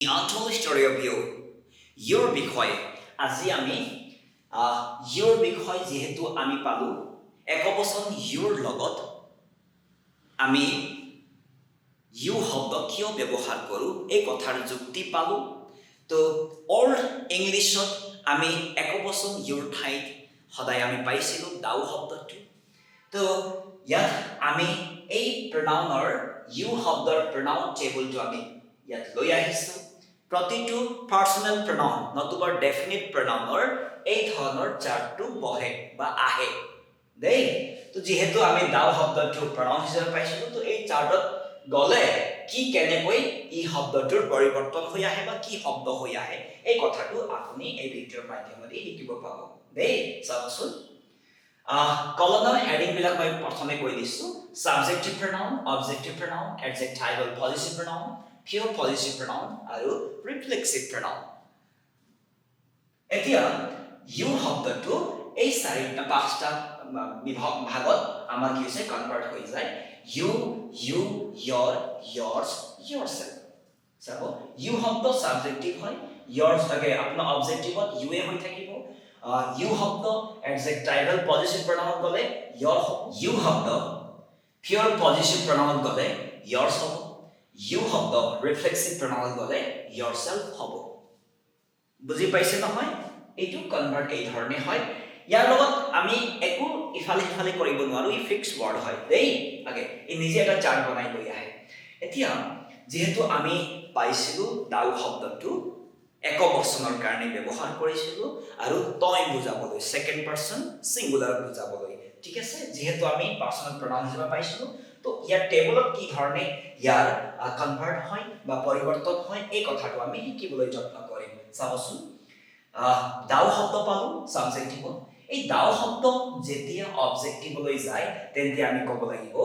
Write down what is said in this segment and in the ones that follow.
The untold story of you. Your বিষয়ে আজি আমি your বিষয় যেহেতু আমি পালো একবচন your লগত আমি you শব্দ কিয় ব্যৱহাৰ কৰো এই কথাৰ যুক্তি পালো তো অল্ড ইংলিছত আমি একবচন your ঠাইত সদায় আমি পাইছিলো দাও শব্দটো তো ইয়াত আমি এই pronounৰ you শব্দৰ pronoun টেবুলটো আমি ইয়াত লৈ আহিছো প্ৰতিটো পাৰ্সোনাল pronoun নতুবা ডেফিনিট pronounৰ এই ধৰণৰ চাৰ্টটো বহে বা আহে দেই তো যেহেতু আমি দাও শব্দটো pronoun হিচাপে পাইছিলো তো এই চাৰ্টত গলে কি কেনেকৈ এই শব্দটোৰ পৰিৱৰ্তন হৈ আহে বা কি শব্দ হৈ আহে এই কথাটো আপুনি এই ভিডিঅ'ৰ মাধ্যমেৰে শিকিব পাব দেই চাওকচোন কলনৰ হেডিং বিলাক মই প্ৰথমে কৈ দিছো subjective pronoun objective pronoun adjectival possessive pronoun pure possessive pronoun আৰু reflexive pronoun এতিয়া you শব্দটো এই চাৰিটা পাঁচটা ভাগত আমাৰ কি হৈছে কনভাৰ্ট হৈ যায় you your yours yourself চাব you শব্দ সাবজেক্টিভ হয় yours থাকে আপোনাৰ অবজেক্টিভত you এ হৈ থাকিব you শব্দ adjectival possessive pronoun গলে your you শব্দ pure possessive pronoun গলে yours হ'ব you শব্দ reflexive pronoun গলে yourself হ'ব বুজি পাইছে নহয় এইটো কনভাৰ্ট এই ধৰণে হয় ইয়াৰ লগত আমি একো ইফালে ইফালে কৰিব নোৱাৰো ই ফিক্স ওয়াৰ্ড হয় দেই আগে এই নিজে এটা চাৰ্ট বনাই লৈ আহে এতিয়া যেহেতু আমি পাইছিলো দাও শব্দটো একবচনৰ কাৰণে ব্যৱহাৰ কৰিছিলো আৰু তই বুজাবলৈ সেকেন্ড পারসন সিঙ্গুলার বুজাবলৈ ঠিক আছে যেহেতু আমি পার্সোনাল pronoun হিচাপে পাইছিলো তো ইয়াৰ টেবুলত কি ধৰণে ইয়াৰ কনভাৰ্ট হয় বা পৰিৱৰ্তন হয় এই কথাটো আমি শিকিবলৈ যত্ন কৰিম চাওচোন দাও শব্দ পালো সাবজেক্টিভ এই দাও শব্দ যেতিয়া অবজেক্টিভলৈ যায় তেন্তে আমি ক'ব লাগিব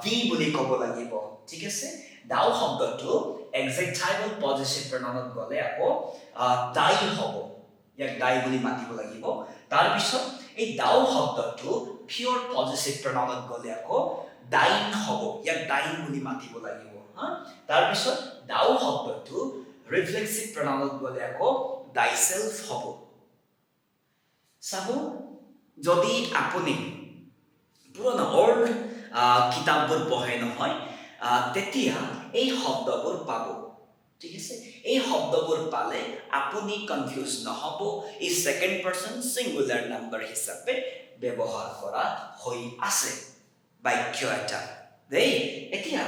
ভি বুলি ক'ব লাগিব ঠিক আছে দাও শব্দটো adjectival possessive pronounত গলে আকৌ দাই হ'ব ইয়াক দাই বুলি মাতিব লাগিব তাৰ পিছত এই দাও শব্দটো pure possessive pronounত গলে আকৌ দাইন হ'ব ইয়াক দাইন বুলি মাতিব লাগিব তাৰ পিছত দাও শব্দটো reflexive pronounত গলে আকৌ thyself হ'ব চাব যদি আপুনি পুৰণা অল্ড কিতাপবোৰ পঢ়ে নহয় তেতিয়া এই শব্দবোৰ পাব ঠিক আছে এই শব্দবোৰ পালে আপুনি কনফিউজ নহব এই সেকেন্ড পাৰসন সিঙ্গুলাৰ নাম্বাৰ হিচাপে ব্যৱহাৰ কৰা হৈ আছে বাক্য এটা দেই এতিয়া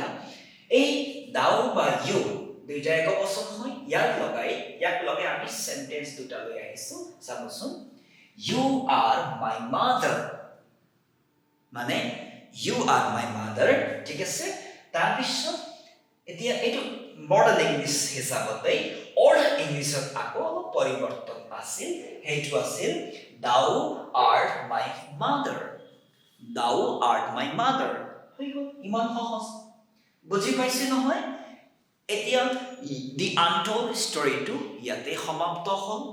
এই দাও বা ইউ দুইটা একবচন হয় ইয়াক লগাই আমি সেন্টেন্স দুটা লৈ আহিছো চাবচোন you are my mother মানে you are my mother ঠিক আছে তাৰ পিছত এতিয়া এটো মডাৰ্ন ইংলিশ হিচাপতে অল্ড ইংলিশত আকৌ পৰিৱৰ্তন আছিল হেইটো আছিল thou art my mother thou art my mother হৈ গ'ল ইমান সহজ বুজি পাইছে নহয় এতিয়া the untold story টো ইয়াতে সমাপ্ত হ'ল